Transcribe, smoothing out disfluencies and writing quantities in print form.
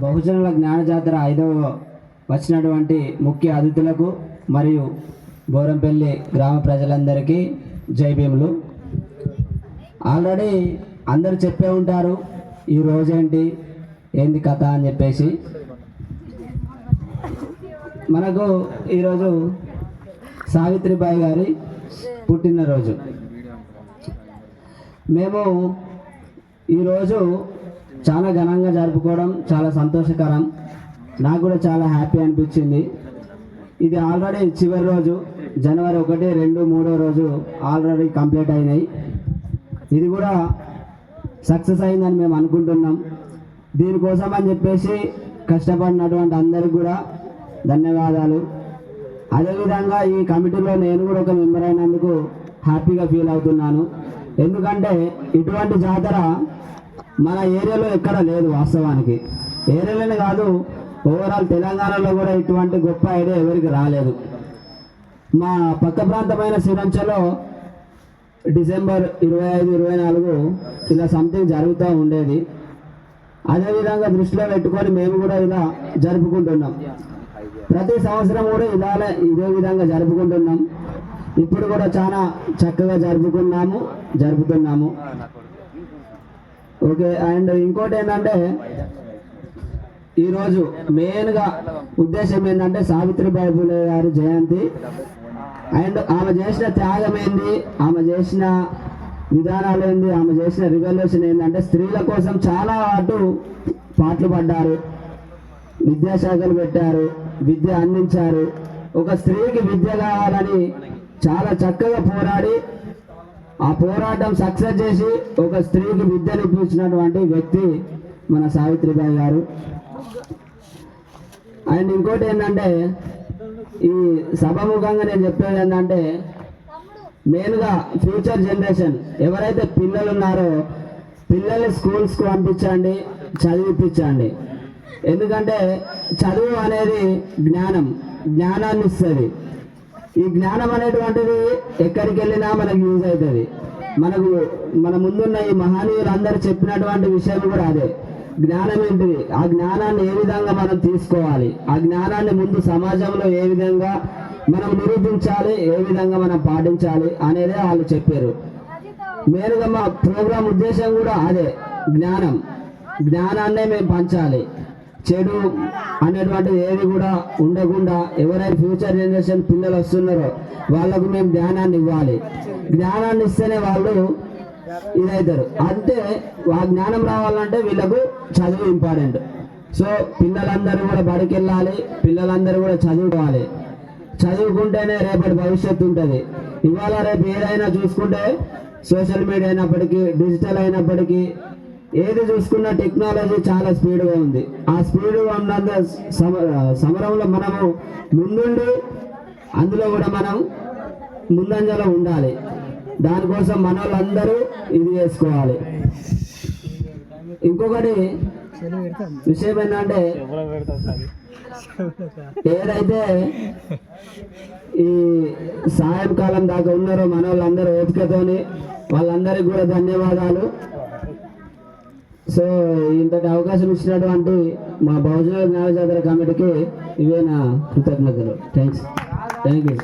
బహుజనుల జ్ఞానజాతర 5వ వచ్చినటువంటి ముఖ్య అతిథులకు మరియు బోరంపల్లి గ్రామ ప్రజలందరికీ జై భీములు. ఆల్రెడీ అందరూ చెప్పే ఉంటారు ఈ రోజేంటి ఏంది కథ అని చెప్పేసి. మనకు ఈరోజు సావిత్రిబాయి గారి పుట్టినరోజు. మేము ఈరోజు చాలా ఘనంగా జరుపుకోవడం చాలా సంతోషకరం. నాకు కూడా చాలా హ్యాపీ అనిపించింది. ఇది ఆల్రెడీ చివరి రోజు, జనవరి 1, 2, 3 రోజు ఆల్రెడీ కంప్లీట్ అయినాయి. ఇది కూడా సక్సెస్ అయిందని మేము అనుకుంటున్నాం. దీనికోసం అని చెప్పేసి కష్టపడినటువంటి అందరికి కూడా ధన్యవాదాలు. అదేవిధంగా ఈ కమిటీలో నేను కూడా ఒక మెంబర్ అయినందుకు హ్యాపీగా ఫీల్ అవుతున్నాను. ఎందుకంటే ఇటువంటి జాతర మన ఏరియాలో ఎక్కడ లేదు. వాస్తవానికి ఏరియాలోనే కాదు, ఓవరాల్ తెలంగాణలో కూడా ఇటువంటి గొప్ప ఐడియా ఎవరికి రాలేదు. మా పక్క ప్రాంతమైన శ్రీరంచలో డిసెంబర్ 25, 24 ఇలా సంథింగ్ జరుగుతూ ఉండేది. అదేవిధంగా దృష్టిలో పెట్టుకొని మేము కూడా ఇలా జరుపుకుంటున్నాం. ప్రతి సంవత్సరం కూడా ఇదే విధంగా జరుపుకుంటున్నాం. ఇప్పుడు కూడా చాలా చక్కగా జరుపుతున్నాము. ఓకే. అండ్ ఇంకోటి ఏంటంటే ఈరోజు మెయిన్గా ఉద్దేశం ఏంటంటే సావిత్రిబాయి ఫులే గారి జయంతి. అండ్ ఆమె చేసిన త్యాగం ఏంది, ఆమె చేసిన విధానాలు ఏంది, ఆమె చేసిన రివల్యూషన్ ఏంటంటే స్త్రీల కోసం చాలా పాటలు పడ్డారు, విద్యాశాఖలు పెట్టారు, విద్య అందించారు. ఒక స్త్రీకి విద్య కావాలని చాలా చక్కగా పోరాడి ఆ పోరాటం సక్సెస్ చేసి ఒక స్త్రీకి విద్యనిపించినటువంటి వ్యక్తి మన సావిత్రిబాయి గారు. అండ్ ఇంకోటి ఏంటంటే ఈ సభాముఖంగా నేను చెప్పేది ఏంటంటే మెయిన్గా ఫ్యూచర్ జనరేషన్ ఎవరైతే పిల్లలు ఉన్నారో పిల్లల్ని స్కూల్స్కి పంపించండి, చదివిపించండి. ఎందుకంటే చదువు అనేది జ్ఞానాన్ని ఇస్తుంది. ఈ జ్ఞానం అనేటువంటిది ఎక్కడికి వెళ్ళినా మనకు యూజ్ అవుతుంది. మన ముందున్న ఈ మహనీయులు అందరూ చెప్పినటువంటి విషయం కూడా అదే. జ్ఞానం ఏంటిది, ఆ జ్ఞానాన్ని ఏ విధంగా మనం తీసుకోవాలి, ఆ జ్ఞానాన్ని ముందు సమాజంలో ఏ విధంగా మనం నిరూపించాలి, ఏ విధంగా మనం పాటించాలి అనేదే వాళ్ళు చెప్పారు. మెయిన్గా మా ప్రోగ్రాం ఉద్దేశం కూడా అదే. జ్ఞానాన్నే మేము పంచాలి. చెడు అనేటువంటిది ఏది కూడా ఉండకుండా ఎవరైతే ఫ్యూచర్ జనరేషన్ పిల్లలు వస్తున్నారో వాళ్ళకు మేము జ్ఞానాన్ని ఇవ్వాలి. జ్ఞానాన్ని ఇస్తేనే వాళ్ళు ఇదవుతారు. అంటే ఆ జ్ఞానం రావాలంటే వీళ్ళకు చదువు ఇంపార్టెంట్. సో పిల్లలందరూ కూడా బడికి వెళ్ళాలి, పిల్లలందరూ కూడా చదువుకోవాలి. చదువుకుంటేనే రేపటి భవిష్యత్తు ఉంటుంది. ఇవాళ రేపు ఏదైనా చూసుకుంటే సోషల్ మీడియా అయినప్పటికీ, డిజిటల్ అయినప్పటికీ, ఏది చూసుకున్న టెక్నాలజీ చాలా స్పీడ్గా ఉంది. ఆ స్పీడ్గా ఉన్నంత సమరంలో మనము ముందుండి అందులో కూడా మనం ముందంజలో ఉండాలి. దానికోసం మన వాళ్ళందరూ ఇది చేసుకోవాలి. ఇంకొకటి విషయం ఏంటంటే ఏదైతే ఈ సాయంకాలం దాకా ఉన్నారో మన వాళ్ళందరూ ఓపికతోని వాళ్ళందరికీ కూడా ధన్యవాదాలు. సో ఇంతటి అవకాశం ఇచ్చినటువంటి మా బహుజన జ్ఞానజాతర కమిటీకి ఇవే నా కృతజ్ఞతలు. Thank you.